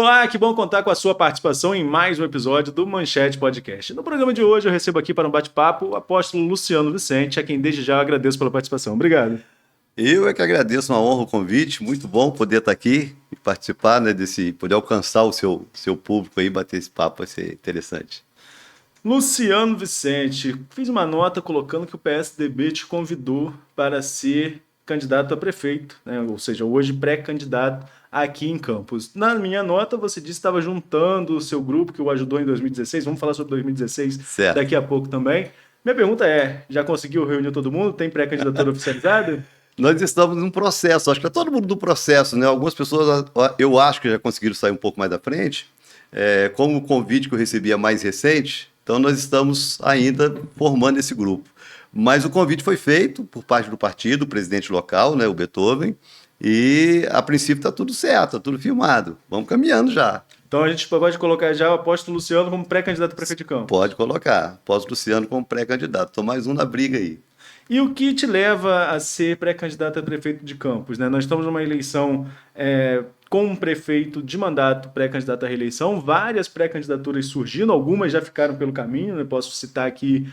Olá, que bom contar com a sua participação em mais um episódio do Manchete Podcast. No programa de hoje eu recebo aqui para um bate-papo o apóstolo Luciano Vicente, a quem desde já eu agradeço pela participação. Obrigado. Eu é que agradeço, uma honra o convite, muito bom poder estar aqui e participar, né, poder alcançar o seu público aí, bater esse papo, vai ser interessante. Luciano Vicente, fiz uma nota colocando que o PSDB te convidou para ser candidato a prefeito, né? Ou seja, hoje pré-candidato aqui em Campos. Na minha nota, você disse que estava juntando o seu grupo que o ajudou em 2016. Vamos falar sobre 2016 Certo. daqui a pouco também. Minha pergunta é, já conseguiu reunir todo mundo? Tem pré-candidatura oficializada? Nós estamos num processo, acho que é todo mundo do processo, né? Algumas pessoas, eu acho que já conseguiram sair um pouco mais da frente, como o convite que eu recebi é mais recente, então nós estamos ainda formando esse grupo. Mas o convite foi feito por parte do partido, o presidente local, né, o Beethoven, e a princípio está tudo certo, está tudo filmado. Vamos caminhando já. Então a gente pode colocar já o apóstolo Luciano como pré-candidato a prefeito de Campos. Pode colocar, apóstolo Luciano como pré-candidato. Estou mais um na briga aí. E o que te leva a ser pré-candidato a prefeito de Campos, né? Nós estamos numa eleição com um prefeito de mandato pré-candidato à reeleição, várias pré-candidaturas surgindo, algumas já ficaram pelo caminho, né? Posso citar aqui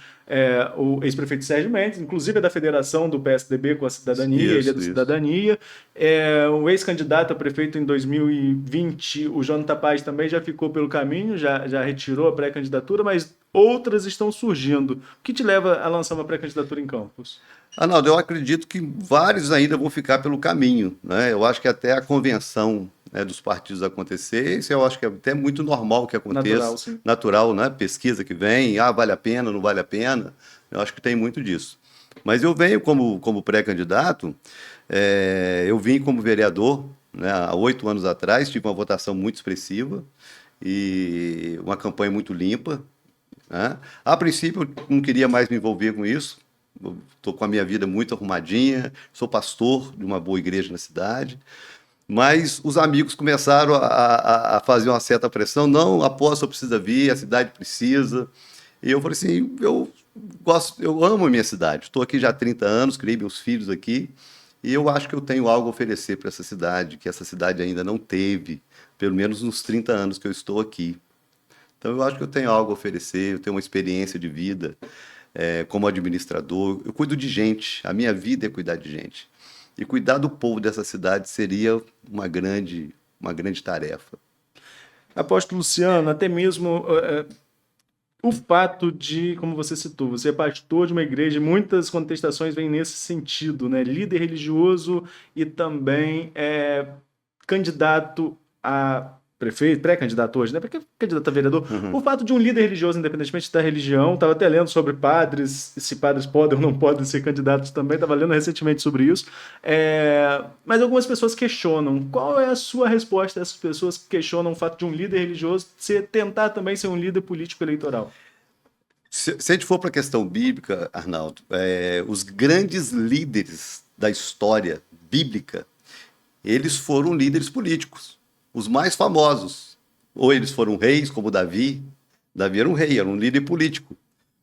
o ex-prefeito Sérgio Mendes, inclusive é da federação do PSDB com a cidadania, ele é do Cidadania. O ex-candidato a prefeito em 2020, o Jonathan Paz, também já ficou pelo caminho, já retirou a pré-candidatura, mas outras estão surgindo. O que te leva a lançar uma pré-candidatura em Campos? Arnaldo, eu acredito que vários ainda vão ficar pelo caminho, né? Eu acho que até a convenção, né, dos partidos acontecer, isso eu acho que é até muito normal que aconteça. Natural, sim. Natural, né? Pesquisa que vem, vale a pena, não vale a pena. Eu acho que tem muito disso. Mas eu venho como pré-candidato, eu vim como vereador, né, há 8 anos atrás, tive uma votação muito expressiva e uma campanha muito limpa, né? A princípio, eu não queria mais me envolver com isso. Estou com a minha vida muito arrumadinha, sou pastor de uma boa igreja na cidade, mas os amigos começaram a fazer uma certa pressão. Não, apóstolo precisa vir, a cidade precisa. E eu falei assim, eu amo a minha cidade, estou aqui já há 30 anos, criei meus filhos aqui, e eu acho que eu tenho algo a oferecer para essa cidade, que essa cidade ainda não teve, pelo menos nos 30 anos que eu estou aqui. Então eu acho que eu tenho algo a oferecer, eu tenho uma experiência de vida, como administrador, eu cuido de gente, a minha vida é cuidar de gente. E cuidar do povo dessa cidade seria uma grande tarefa. Apóstolo Luciano, até mesmo o fato de, como você citou, você é pastor de uma igreja, muitas contestações vêm nesse sentido, né? Líder religioso e também candidato a prefeito, pré-candidato hoje, né? Porque candidato a vereador. O fato de um líder religioso, independentemente da religião, estava até lendo sobre padres, se padres podem ou não podem ser candidatos também, estava lendo recentemente sobre isso. Mas algumas pessoas questionam. Qual é a sua resposta a essas pessoas que questionam o fato de um líder religioso tentar também ser um líder político eleitoral? Se a gente for para a questão bíblica, Arnaldo, os grandes líderes da história bíblica, eles foram líderes políticos. Os mais famosos, ou eles foram reis, como Davi. Davi era um rei, era um líder político.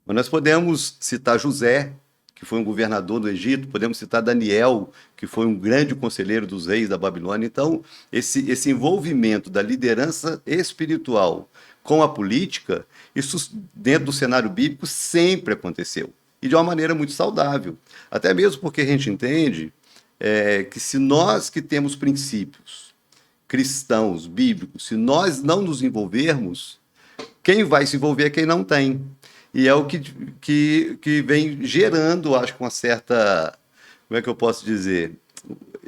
Mas nós podemos citar José, que foi um governador do Egito, podemos citar Daniel, que foi um grande conselheiro dos reis da Babilônia. Então, esse envolvimento da liderança espiritual com a política, isso dentro do cenário bíblico sempre aconteceu. E de uma maneira muito saudável. Até mesmo porque a gente entende que se nós que temos princípios cristãos, bíblicos, se nós não nos envolvermos, quem vai se envolver é quem não tem. E é o que vem gerando, acho que uma certa, como é que eu posso dizer,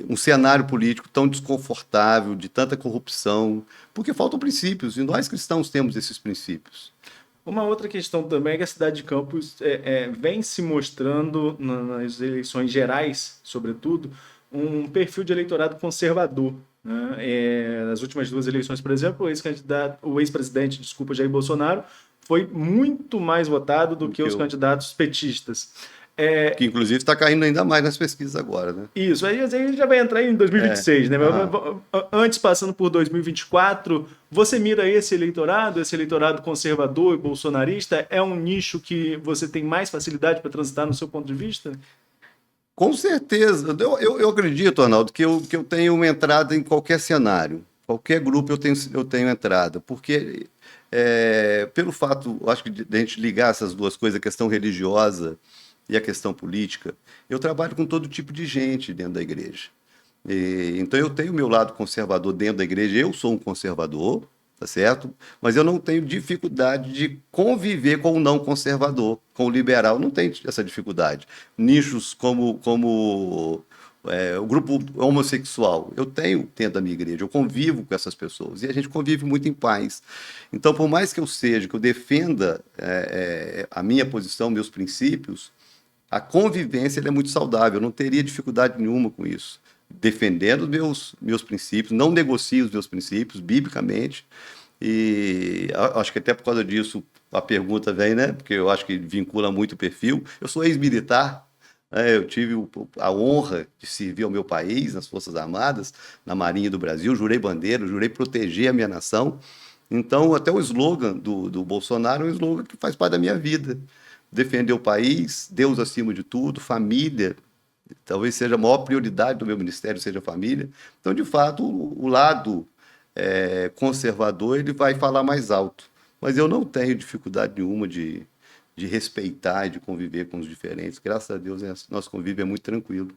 um cenário político tão desconfortável, de tanta corrupção, porque faltam princípios, e nós cristãos temos esses princípios. Uma outra questão também é que a cidade de Campos vem se mostrando, nas eleições gerais, sobretudo, um perfil de eleitorado conservador, né? Nas últimas 2 eleições, por exemplo, o ex-presidente, Jair Bolsonaro, foi muito mais votado do que os candidatos petistas. Que inclusive está caindo ainda mais nas pesquisas agora, né? Isso, aí já vai entrar em 2026, né? Antes, passando por 2024, você mira esse eleitorado conservador e bolsonarista, é um nicho que você tem mais facilidade para transitar no seu ponto de vista? Com certeza. Eu acredito, Arnaldo, que eu tenho uma entrada em qualquer cenário. qualquer grupo eu tenho entrada, porque pelo fato, eu acho que de a gente ligar essas duas coisas, a questão religiosa e a questão política, eu trabalho com todo tipo de gente dentro da igreja. Então eu tenho o meu lado conservador dentro da igreja, eu sou um conservador, tá certo? Mas eu não tenho dificuldade de conviver com o não conservador, com o liberal, não tenho essa dificuldade. Nichos como o grupo homossexual, eu tenho dentro da minha igreja, eu convivo com essas pessoas e a gente convive muito em paz. Então, por mais que eu defenda a minha posição, meus princípios, a convivência ela é muito saudável, eu não teria dificuldade nenhuma com isso. Defendendo os meus princípios, não negocio os meus princípios, biblicamente, e acho que até por causa disso a pergunta vem, né? Porque eu acho que vincula muito o perfil. Eu sou ex-militar, né? Eu tive a honra de servir ao meu país nas Forças Armadas, na Marinha do Brasil, jurei bandeira, jurei proteger a minha nação. Então, até o slogan do Bolsonaro é um slogan que faz parte da minha vida. Defender o país, Deus acima de tudo, família, talvez seja a maior prioridade do meu ministério, seja a família. Então, de fato, o lado conservador ele vai falar mais alto. Mas eu não tenho dificuldade nenhuma de respeitar e de conviver com os diferentes. Graças a Deus, nosso convívio é muito tranquilo.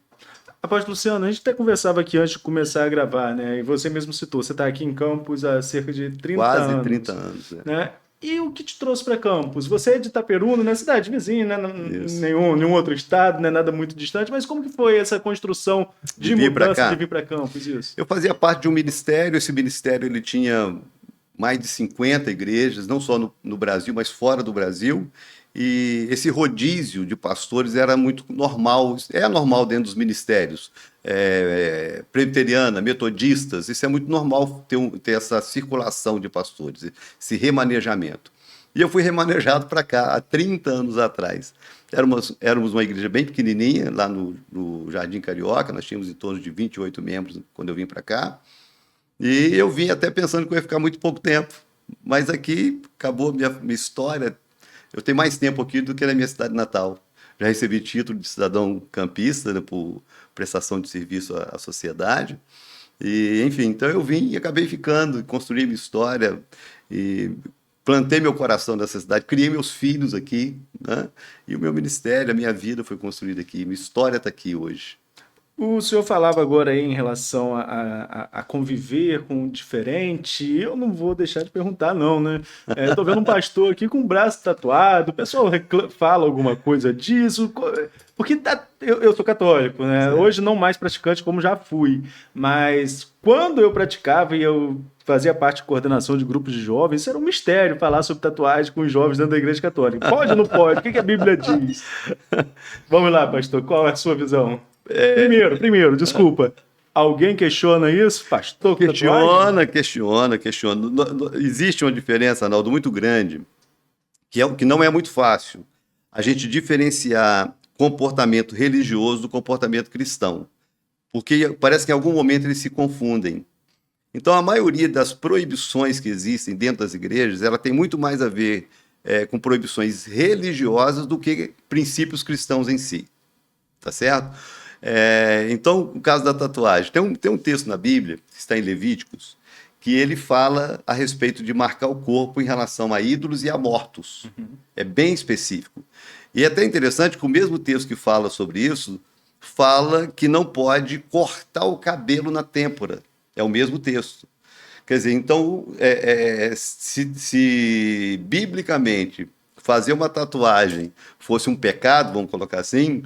Apóstolo Luciano, a gente até conversava aqui antes de começar a gravar, né? E você mesmo citou, você está aqui em Campos há cerca de 30 Quase anos, 30 anos. né? E o que te trouxe para Campos? Você é de Itaperuna, né? Cidade vizinha, né? Isso. Nenhum outro estado, né? Nada muito distante, mas como que foi essa construção De de vir para mudança de cá. vir para Campos, isso? Eu fazia parte de um ministério, esse ministério ele tinha mais de 50 igrejas, não só no Brasil, mas fora do Brasil. E esse rodízio de pastores era muito normal, é normal dentro dos ministérios. Presbiteriana, metodistas, isso é muito normal ter essa circulação de pastores, esse remanejamento. E eu fui remanejado para cá há 30 anos atrás. Éramos uma igreja bem pequenininha, lá no Jardim Carioca, nós tínhamos em torno de 28 membros quando eu vim para cá. E eu vim até pensando que eu ia ficar muito pouco tempo. Mas aqui acabou a minha história. Eu tenho mais tempo aqui do que na minha cidade natal. Já recebi título de cidadão campista, né, por prestação de serviço à sociedade. E, enfim, então eu vim e acabei ficando, construí minha história e plantei meu coração nessa cidade, criei meus filhos aqui, né? E o meu ministério, a minha vida foi construída aqui, minha história está aqui hoje. O senhor falava agora aí em relação a conviver com o diferente. Eu não vou deixar de perguntar, não, né? Tô vendo um pastor aqui com o braço tatuado. O pessoal fala alguma coisa disso. Porque eu sou católico, né? Certo. Hoje não mais praticante como já fui. Mas quando eu praticava e eu fazia parte de coordenação de grupos de jovens, isso era um mistério falar sobre tatuagem com os jovens dentro da igreja católica. Pode ou não pode? O que a Bíblia diz? Vamos lá, pastor. Qual é a sua visão? Primeiro, desculpa. Alguém questiona isso? Pastor com tatuagem? Questiona. Existe uma diferença, Arnaldo, muito grande, que não é muito fácil a gente diferenciar comportamento religioso do comportamento cristão, porque parece que em algum momento eles se confundem. Então, a maioria das proibições que existem dentro das igrejas, ela tem muito mais a ver com proibições religiosas do que princípios cristãos em si, tá certo? Então, no caso da tatuagem, tem um texto na Bíblia, que está em Levíticos, que ele fala a respeito de marcar o corpo em relação a ídolos e a mortos. É bem específico. E é até interessante que o mesmo texto que fala sobre isso, fala que não pode cortar o cabelo na têmpora. É o mesmo texto. Quer dizer, então, se biblicamente fazer uma tatuagem fosse um pecado, vamos colocar assim,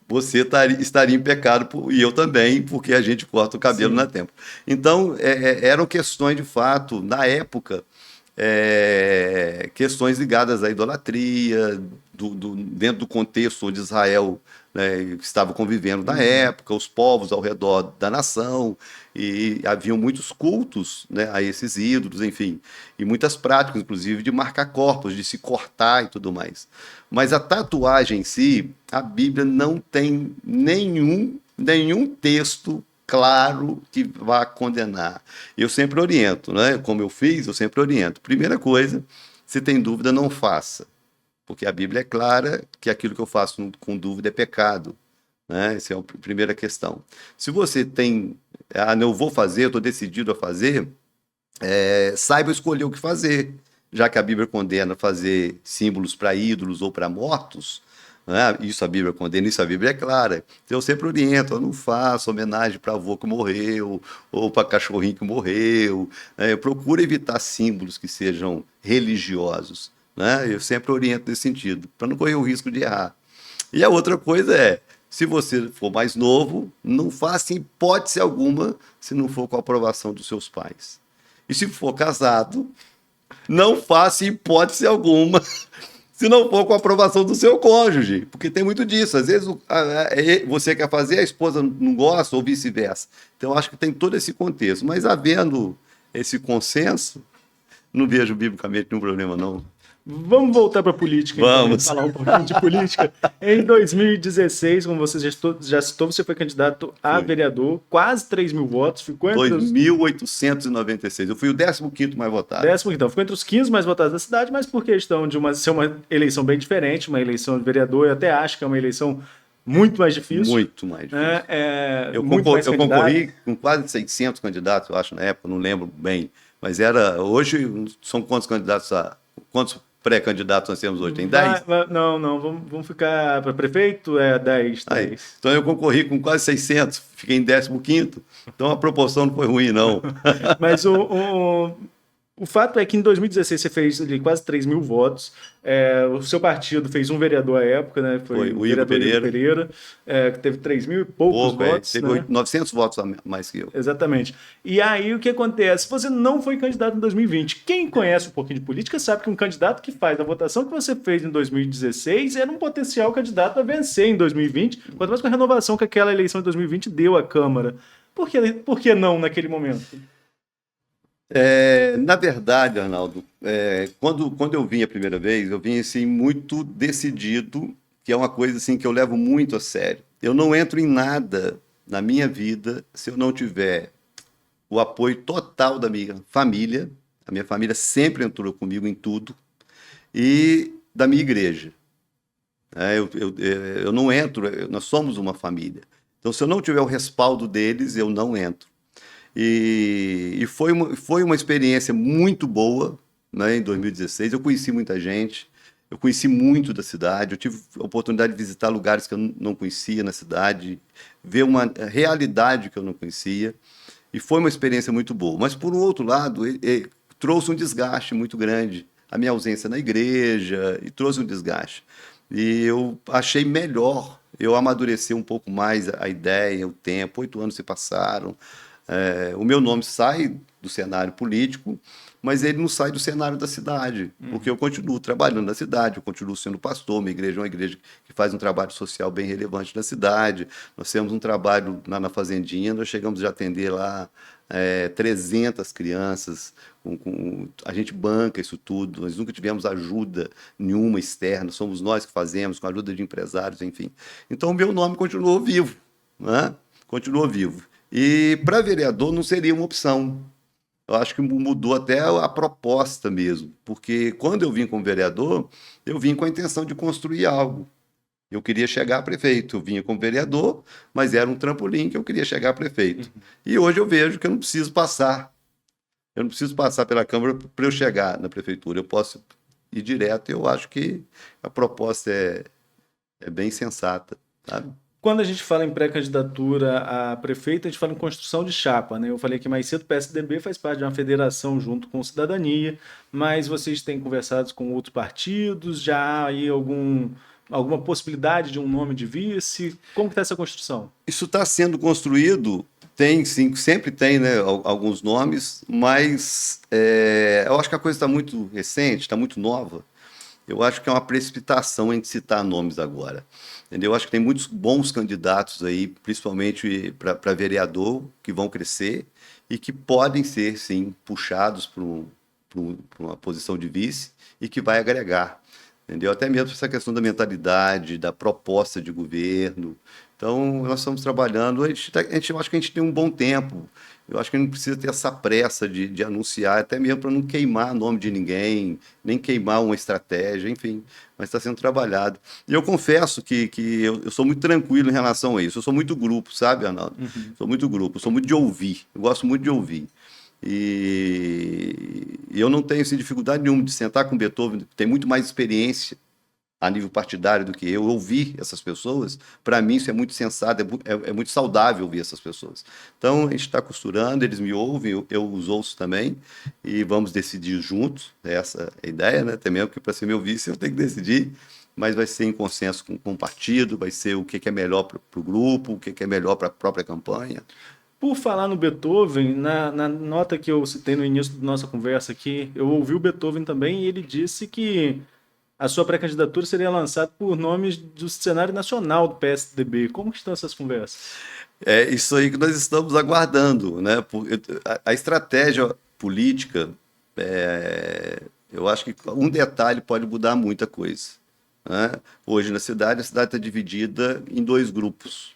você estaria em pecado, e eu também, porque a gente corta o cabelo Sim. na têmpora. Então, eram questões, de fato, na época, questões ligadas à idolatria, dentro do contexto onde Israel, né, estava convivendo na época, os povos ao redor da nação, e haviam muitos cultos, né, a esses ídolos, enfim, e muitas práticas, inclusive, de marcar corpos, de se cortar e tudo mais. Mas a tatuagem em si, a Bíblia não tem nenhum texto claro que vá condenar. Eu sempre oriento, né? Como eu fiz, eu sempre oriento. Primeira coisa, se tem dúvida, não faça. Porque a Bíblia é clara que aquilo que eu faço com dúvida é pecado. Né? Essa é a primeira questão. Se você tem, eu vou fazer, eu estou decidido a fazer, saiba escolher o que fazer, já que a Bíblia condena fazer símbolos para ídolos ou para mortos, né? Isso a Bíblia condena, isso a Bíblia é clara. Então eu sempre oriento, eu não faço homenagem para avô que morreu, ou para cachorrinho que morreu, né? Procura evitar símbolos que sejam religiosos, né? Eu sempre oriento nesse sentido, para não correr o risco de errar. E a outra coisa é, se você for mais novo, não faça hipótese alguma se não for com a aprovação dos seus pais. E se for casado, não faça hipótese alguma se não for com a aprovação do seu cônjuge. Porque tem muito disso. Às vezes você quer fazer, a esposa não gosta, ou vice-versa. Então, eu acho que tem todo esse contexto. Mas havendo esse consenso, não vejo biblicamente nenhum problema, não. Vamos voltar para a política, então, e falar um pouquinho de política. Em 2016, como você já citou, você foi candidato a vereador, quase 3 mil votos. Ficou entre 2.896. Eu fui o 15º mais votado. Então, ficou entre os 15 mais votados da cidade, mas por questão de ser uma eleição bem diferente, uma eleição de vereador, eu até acho que é uma eleição muito mais difícil. Muito mais difícil. Eu concorri com quase 600 candidatos, eu acho, na época, não lembro bem. Mas hoje, são quantos candidatos quantos pré-candidatos nós temos hoje? Tem 10? Não, vamos ficar para prefeito, 10. Então eu concorri com quase 600, fiquei em 15º, então a proporção não foi ruim, não. Mas o fato é que em 2016 você fez ali quase 3 mil votos. O seu partido fez um vereador à época, né? Foi o Igor Pereira, que teve 3 mil e poucos votos. Teve, né? 900 votos a mais que eu. Exatamente. E aí o que acontece? Você não foi candidato em 2020. Quem conhece um pouquinho de política sabe que um candidato que faz a votação que você fez em 2016 era um potencial candidato a vencer em 2020, quanto mais com a renovação que aquela eleição de 2020 deu à Câmara. Por que não naquele momento? Na verdade, Arnaldo, quando eu vim a primeira vez, eu vim assim, muito decidido, que é uma coisa assim, que eu levo muito a sério. Eu não entro em nada na minha vida se eu não tiver o apoio total da minha família. A minha família sempre entrou comigo em tudo, e da minha igreja. Eu não entro, nós somos uma família. Então, se eu não tiver o respaldo deles, eu não entro. E foi uma experiência muito boa, né, em 2016. Eu conheci muita gente, eu conheci muito da cidade, eu tive a oportunidade de visitar lugares que eu não conhecia na cidade, ver uma realidade que eu não conhecia, e foi uma experiência muito boa. Mas, por um outro lado, trouxe um desgaste muito grande, a minha ausência na igreja, e trouxe um desgaste. E eu achei melhor eu amadurecer um pouco mais a ideia, o tempo. 8 anos se passaram. O meu nome sai do cenário político, mas ele não sai do cenário da cidade, porque eu continuo trabalhando na cidade, eu continuo sendo pastor. Minha igreja é uma igreja que faz um trabalho social bem relevante na cidade. Nós temos um trabalho lá na Fazendinha, nós chegamos a atender lá 300 crianças, a gente banca isso tudo, nós nunca tivemos ajuda nenhuma externa, somos nós que fazemos, com a ajuda de empresários, enfim. Então o meu nome continuou vivo, né? Continuou vivo. E para vereador não seria uma opção. Eu acho que mudou até a proposta mesmo, porque quando eu vim como vereador, eu vim com a intenção de construir algo. Eu queria chegar a prefeito. Eu vinha como vereador, mas era um trampolim que eu queria chegar a prefeito. E hoje eu vejo que eu não preciso passar. Eu não preciso passar pela Câmara para eu chegar na prefeitura. Eu posso ir direto, e eu acho que a proposta é bem sensata, sabe? Quando a gente fala em pré-candidatura a prefeito, a gente fala em construção de chapa, né? Eu falei que mais cedo o PSDB faz parte de uma federação junto com Cidadania, mas vocês têm conversado com outros partidos, já há aí alguma possibilidade de um nome de vice? Como está essa construção? Isso está sendo construído, tem sim, sempre tem, né, alguns nomes, mas eu acho que a coisa está muito recente, está muito nova. Eu acho que é uma precipitação em citar nomes agora. Entendeu? Eu acho que tem muitos bons candidatos aí, principalmente para vereador, que vão crescer e que podem ser, sim, puxados para uma posição de vice e que vai agregar. Entendeu? Até mesmo essa questão da mentalidade, da proposta de governo. Então, nós estamos trabalhando, eu acho que a gente tem um bom tempo. Eu acho que a gente não precisa ter essa pressa de anunciar, até mesmo para não queimar o nome de ninguém, nem queimar uma estratégia, enfim, mas está sendo trabalhado. E eu confesso que eu sou muito tranquilo em relação a isso. Eu sou muito grupo, sabe, Arnaldo? Sou muito grupo, sou muito de ouvir, eu gosto muito de ouvir. E eu não tenho assim, dificuldade nenhuma de sentar com Beethoven, que tem muito mais experiência a nível partidário do que eu, ouvir essas pessoas, para mim isso é muito sensato, é muito saudável ouvir essas pessoas. Então a gente está costurando, eles me ouvem, eu os ouço também, e vamos decidir juntos, essa é a ideia, né? Até mesmo que para ser meu vice eu tenho que decidir, mas vai ser em consenso com o partido, vai ser o que é melhor para o grupo, o que é melhor para a própria campanha. Por falar no Beethoven, na nota que eu citei no início da nossa conversa aqui, eu ouvi o Beethoven também e ele disse que a sua pré-candidatura seria lançada por nomes do cenário nacional do PSDB. Como que estão essas conversas? É isso aí que nós estamos aguardando, né? A estratégia política, eu acho que um detalhe pode mudar muita coisa, né? Hoje na cidade, a cidade está dividida em dois grupos.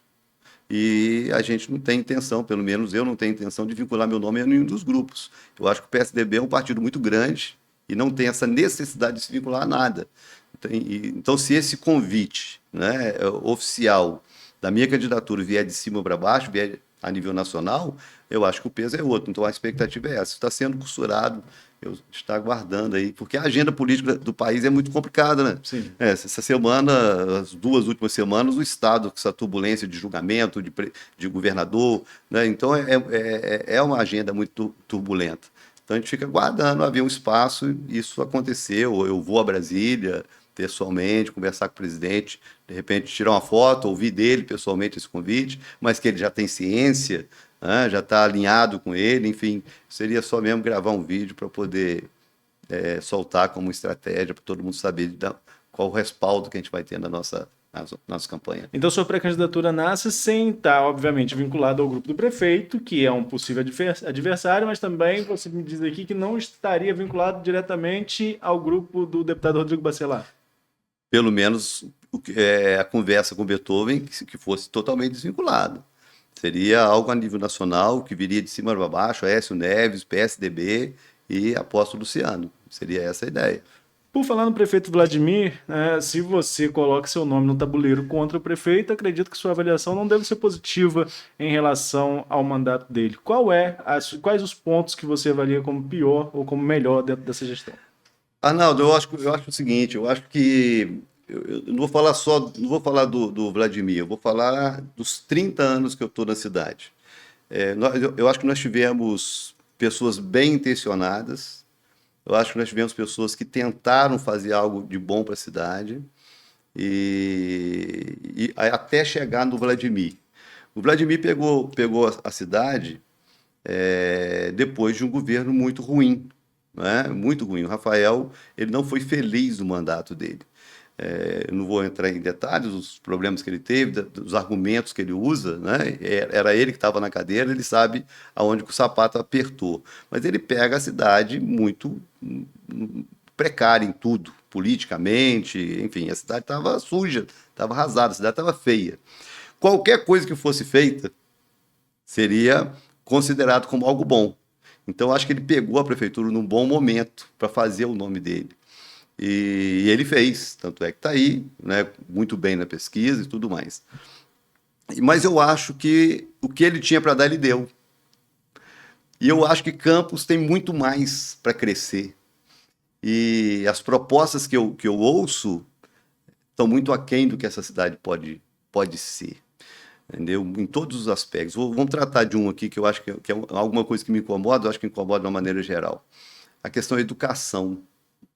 E a gente não tem intenção, pelo menos eu não tenho intenção de vincular meu nome a nenhum dos grupos. Eu acho que o PSDB é um partido muito grande e não tem essa necessidade de se vincular a nada. Então, se esse convite, né, oficial da minha candidatura vier de cima para baixo, vier a nível nacional, eu acho que o peso é outro. Então, a expectativa é essa. Está sendo costurado, eu estou aguardando aí, porque a agenda política do país é muito complicada, né? Sim. Essa semana, as duas últimas semanas, o Estado, com essa turbulência de julgamento, de governador, né? Então, é uma agenda muito turbulenta. Então, a gente fica aguardando haver um espaço, isso aconteceu, eu vou a Brasília, pessoalmente, conversar com o presidente, de repente tirar uma foto, ouvir dele pessoalmente esse convite, mas que ele já tem ciência, né, já está alinhado com ele, enfim, seria só mesmo gravar um vídeo para poder soltar como estratégia, para todo mundo saber qual o respaldo que a gente vai ter na nossa campanha. Então, sua pré-candidatura nasce sem estar, obviamente, vinculada ao grupo do prefeito, que é um possível adversário, mas também você me diz aqui que não estaria vinculado diretamente ao grupo do deputado Rodrigo Bacelar. Pelo menos a conversa com Beethoven que fosse totalmente desvinculado. Seria algo a nível nacional, que viria de cima para baixo, Aécio Neves, PSDB e Apóstolo Luciano. Seria essa a ideia. Por falar no prefeito Vladimir, se você coloca seu nome no tabuleiro contra o prefeito, acredito que sua avaliação não deve ser positiva em relação ao mandato dele. Quais os pontos que você avalia como pior ou como melhor dentro dessa gestão? Arnaldo, eu acho o seguinte, eu acho que eu não vou falar não vou falar do Vladimir, eu vou falar dos 30 anos que eu estou na cidade. Eu acho que nós tivemos pessoas bem intencionadas, eu acho que nós tivemos pessoas que tentaram fazer algo de bom para a cidade, e até chegar no Vladimir. O Vladimir pegou a cidade depois de um governo muito ruim, né? Muito ruim. O Rafael, ele não foi feliz no mandato dele. Eu não vou entrar em detalhes dos problemas que ele teve, dos argumentos que ele usa, né? Era ele que estava na cadeira, ele sabe aonde que o sapato apertou. Mas ele pega a cidade muito precária em tudo, politicamente, enfim, a cidade estava suja, estava arrasada, a cidade estava feia. Qualquer coisa que fosse feita seria considerado como algo bom. Então, acho que ele pegou a prefeitura num bom momento para fazer o nome dele. E ele fez, tanto é que está aí, né, muito bem na pesquisa e tudo mais. Mas eu acho que o que ele tinha para dar, ele deu. E eu acho que Campos tem muito mais para crescer. E as propostas que eu ouço estão muito aquém do que essa cidade pode ser. Entendeu? Em todos os aspectos. Vamos tratar de um aqui que eu acho que é alguma coisa que me incomoda, eu acho que incomoda de uma maneira geral. A questão da educação.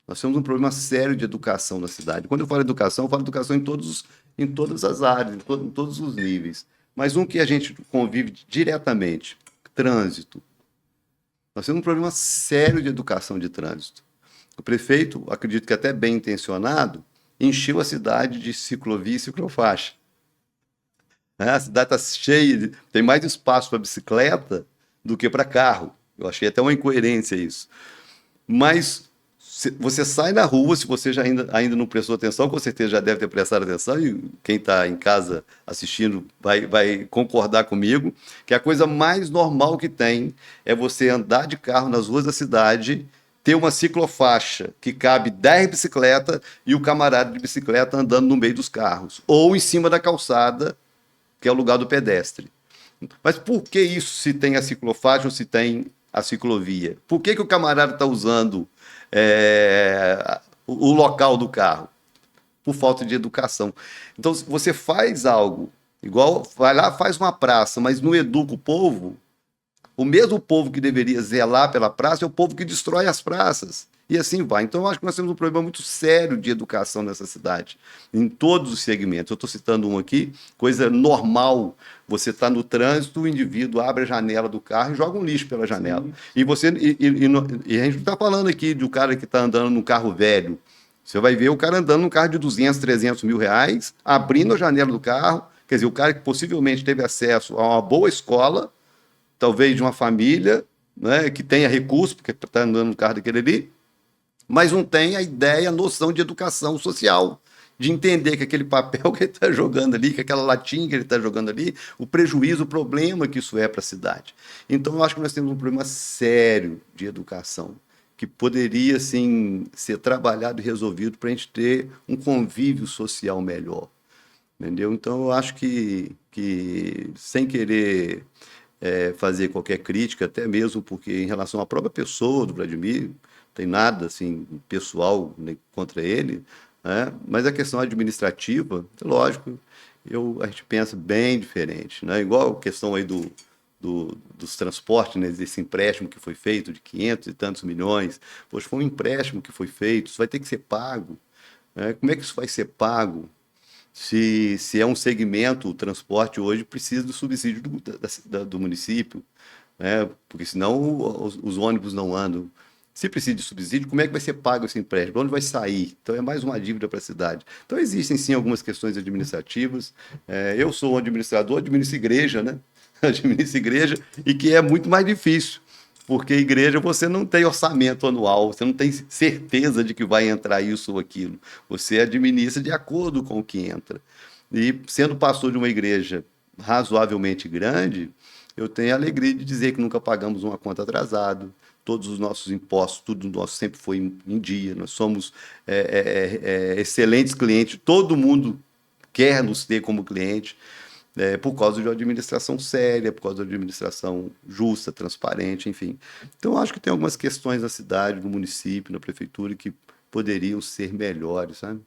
Nós temos um problema sério de educação na cidade. Quando eu falo educação em todas as áreas, em todos os níveis. Mas um que a gente convive diretamente, trânsito. Nós temos um problema sério de educação de trânsito. O prefeito, acredito que até bem intencionado, encheu a cidade de ciclovia e ciclofaixa. A cidade está cheia, tem mais espaço para bicicleta do que para carro. Eu achei até uma incoerência isso. Mas você sai na rua, se você já ainda não prestou atenção, com certeza já deve ter prestado atenção, e quem está em casa assistindo vai concordar comigo, que a coisa mais normal que tem é você andar de carro nas ruas da cidade, ter uma ciclofaixa que cabe 10 bicicletas e o camarada de bicicleta andando no meio dos carros, ou em cima da calçada, que é o lugar do pedestre. Mas por que isso se tem a ciclofaixa ou se tem a ciclovia? Por que o camarada está usando o local do carro? Por falta de educação. Então, se você faz algo, igual vai lá, faz uma praça, mas não educa o povo, o mesmo povo que deveria zelar pela praça é o povo que destrói as praças. E assim vai. Então, eu acho que nós temos um problema muito sério de educação nessa cidade, em todos os segmentos. Eu estou citando um aqui, coisa normal. Você está no trânsito, o indivíduo abre a janela do carro e joga um lixo pela janela. Sim. E a gente não está falando aqui do cara que está andando num carro velho. Você vai ver o cara andando num carro de 200, 300 mil reais, abrindo a janela do carro. Quer dizer, o cara que possivelmente teve acesso a uma boa escola, talvez de uma família, né, que tenha recurso, porque está andando no carro daquele ali, mas não tem a ideia, a noção de educação social, de entender que aquele papel que ele está jogando ali, que aquela latinha que ele está jogando ali, o prejuízo, o problema que isso é para a cidade. Então, eu acho que nós temos um problema sério de educação, que poderia, sim, ser trabalhado e resolvido para a gente ter um convívio social melhor. Entendeu? Então, eu acho que sem querer fazer qualquer crítica, até mesmo porque em relação à própria pessoa do Vladimir, não tem nada assim pessoal, né, contra ele, né? Mas a questão administrativa, lógico, a gente pensa bem diferente, né? Igual a questão aí dos transportes, né, desse empréstimo que foi feito de 500 e tantos milhões. Poxa, foi um empréstimo que foi feito, isso vai ter que ser pago, né? Como é que isso vai ser pago? Se é um segmento, o transporte hoje precisa do subsídio do município, né? Porque senão os ônibus não andam. Se precisa de subsídio, como é que vai ser pago esse empréstimo? Onde vai sair? Então é mais uma dívida para a cidade. Então existem sim algumas questões administrativas. Eu sou um administrador, administro igreja, né? Administro igreja, e que é muito mais difícil. Porque igreja você não tem orçamento anual, você não tem certeza de que vai entrar isso ou aquilo. Você administra de acordo com o que entra. E sendo pastor de uma igreja razoavelmente grande, eu tenho a alegria de dizer que nunca pagamos uma conta atrasada. Todos os nossos impostos, tudo nosso sempre foi em dia. Nós somos excelentes clientes, todo mundo quer nos ter como cliente. Por causa de uma administração séria, por causa de uma administração justa, transparente, enfim. Então, acho que tem algumas questões na cidade, no município, na prefeitura, que poderiam ser melhores, sabe?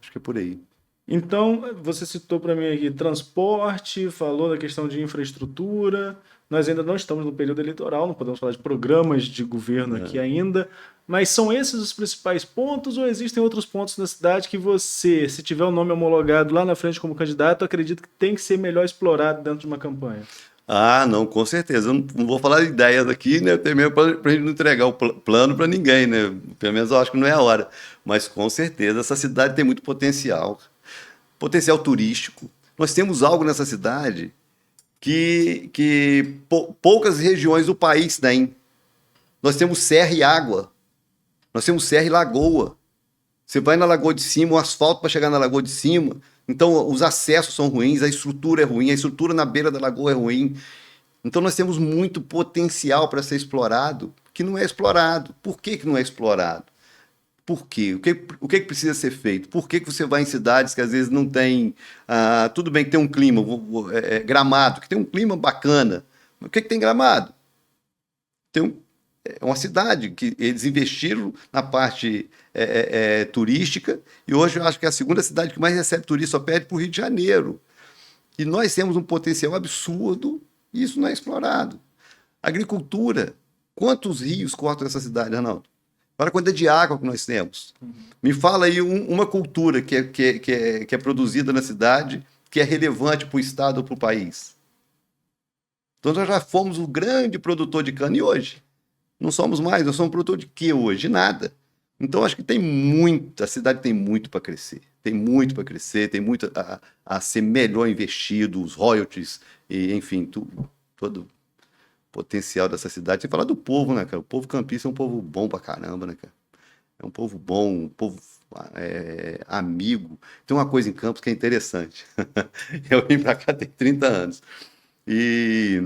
Acho que é por aí. Então, você citou para mim aqui transporte, falou da questão de infraestrutura. Nós ainda não estamos no período eleitoral, não podemos falar de programas de governo aqui ainda, mas são esses os principais pontos ou existem outros pontos na cidade que você, se tiver o nome homologado lá na frente como candidato, acredita que tem que ser melhor explorado dentro de uma campanha? Ah, não, com certeza. Eu não vou falar de ideias aqui, né? Até mesmo para a gente não entregar o plano para ninguém, né? Pelo menos eu acho que não é a hora. Mas com certeza essa cidade tem muito potencial. Potencial turístico. Nós temos algo nessa cidade que poucas regiões do país têm. Nós temos serra e água. Nós temos serra e lagoa. Você vai na Lagoa de Cima, o asfalto para chegar na Lagoa de Cima. Então, os acessos são ruins, a estrutura é ruim, a estrutura na beira da lagoa é ruim. Então, nós temos muito potencial para ser explorado, que não é explorado. Por que não é explorado? Por quê? O que precisa ser feito? Por que você vai em cidades que às vezes não tem. Tudo bem que tem um clima, Gramado, que tem um clima bacana. Mas o que tem Gramado? É uma cidade que eles investiram na parte turística e hoje eu acho que é a segunda cidade que mais recebe turista, só perde para o Rio de Janeiro. E nós temos um potencial absurdo e isso não é explorado. Agricultura. Quantos rios cortam essa cidade, Arnaldo? Para a quantidade de água que nós temos. Me fala aí uma cultura que é produzida na cidade que é relevante para o estado ou para o país. Então nós já fomos o grande produtor de cana e hoje não somos mais, nós somos produtor de quê hoje? De nada. Então acho que a cidade tem muito para crescer. Tem muito para crescer, tem muito a ser melhor investido, os royalties, e, enfim, todo potencial dessa cidade. Você fala do povo, né, cara? O povo campista é um povo bom pra caramba, né, cara? É um povo bom, um povo amigo. Tem uma coisa em Campos que é interessante. Eu vim pra cá tem 30 anos. E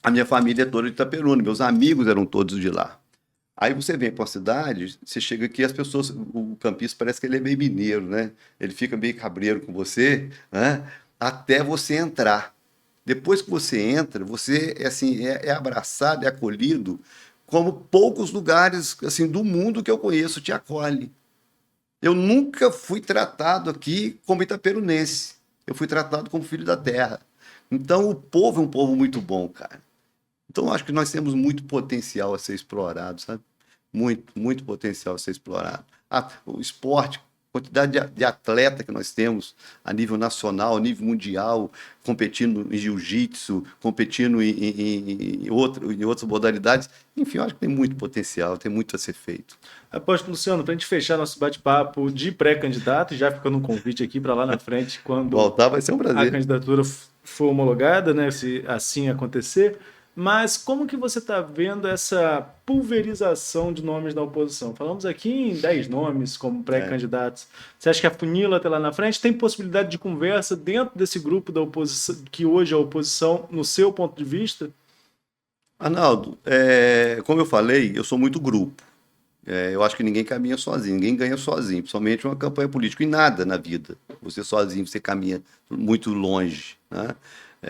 a minha família é toda de Itaperuna, meus amigos eram todos de lá. Aí você vem para uma cidade, você chega aqui, as pessoas, o campista parece que ele é meio mineiro, né? Ele fica meio cabreiro com você, né? Até você entrar. Depois que você entra, você assim, é abraçado, é acolhido, como poucos lugares assim do mundo que eu conheço te acolhem. Eu nunca fui tratado aqui como itaperunense. Eu fui tratado como filho da terra. Então, o povo é um povo muito bom, cara. Então, eu acho que nós temos muito potencial a ser explorado, sabe? Muito, muito potencial a ser explorado. Ah, o esporte, quantidade de atleta que nós temos a nível nacional, a nível mundial, competindo em jiu-jitsu, competindo em outras modalidades. Enfim, eu acho que tem muito potencial, tem muito a ser feito. Apóstolo Luciano, para a gente fechar nosso bate-papo de pré-candidato, já ficando um convite aqui para lá na frente, quando Voltar vai ser um a prazer. candidatura for homologada, né, se assim acontecer, mas como que você está vendo essa pulverização de nomes da oposição? Falamos aqui em 10 nomes como É. pré-candidatos. Você acha que a funila até lá na frente tem possibilidade de conversa dentro desse grupo da oposição, que hoje é a oposição, no seu ponto de vista? Arnaldo, como eu falei, eu sou muito grupo. Eu acho que ninguém caminha sozinho, ninguém ganha sozinho, principalmente uma campanha política. E nada na vida. Você sozinho, você caminha muito longe, né?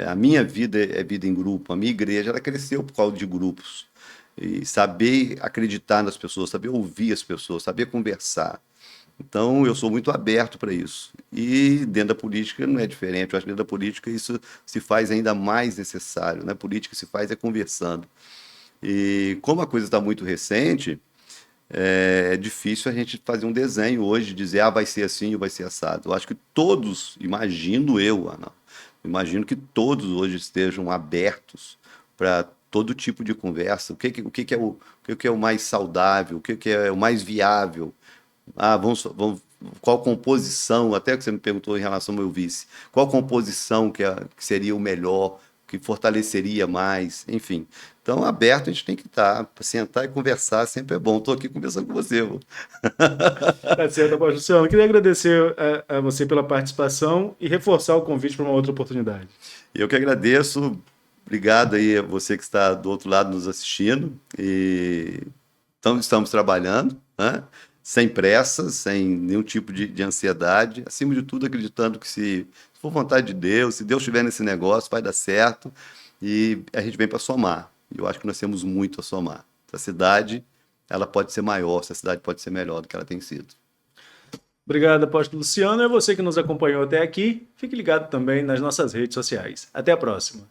A minha vida é vida em grupo. A minha igreja, ela cresceu por causa de grupos. E saber acreditar nas pessoas, saber ouvir as pessoas, saber conversar. Então, eu sou muito aberto para isso. E dentro da política não é diferente. Eu acho que dentro da política isso se faz ainda mais necessário. Né? Política se faz conversando. E como a coisa está muito recente, é difícil a gente fazer um desenho hoje, dizer, vai ser assim ou vai ser assado. Eu acho que todos, imagino eu, Ana, imagino que todos hoje estejam abertos para todo tipo de conversa. O que que é o mais saudável, o que é o mais viável. Qual composição, até que você me perguntou em relação ao meu vice, qual composição que seria o melhor, que fortaleceria mais, enfim. Então, aberto a gente tem que estar, para sentar e conversar sempre é bom. Estou aqui conversando com você. Tá certo, Apóstolo Luciano. Queria agradecer a você pela participação e reforçar o convite para uma outra oportunidade. Eu que agradeço. Obrigado aí a você que está do outro lado nos assistindo. Então, estamos trabalhando, né? Sem pressa, sem nenhum tipo de ansiedade. Acima de tudo, acreditando que se for vontade de Deus, se Deus estiver nesse negócio, vai dar certo. E a gente vem para somar. E eu acho que nós temos muito a somar. Essa cidade, ela pode ser maior, essa cidade pode ser melhor do que ela tem sido. Obrigado, Apóstolo Luciano. É você que nos acompanhou até aqui. Fique ligado também nas nossas redes sociais. Até a próxima.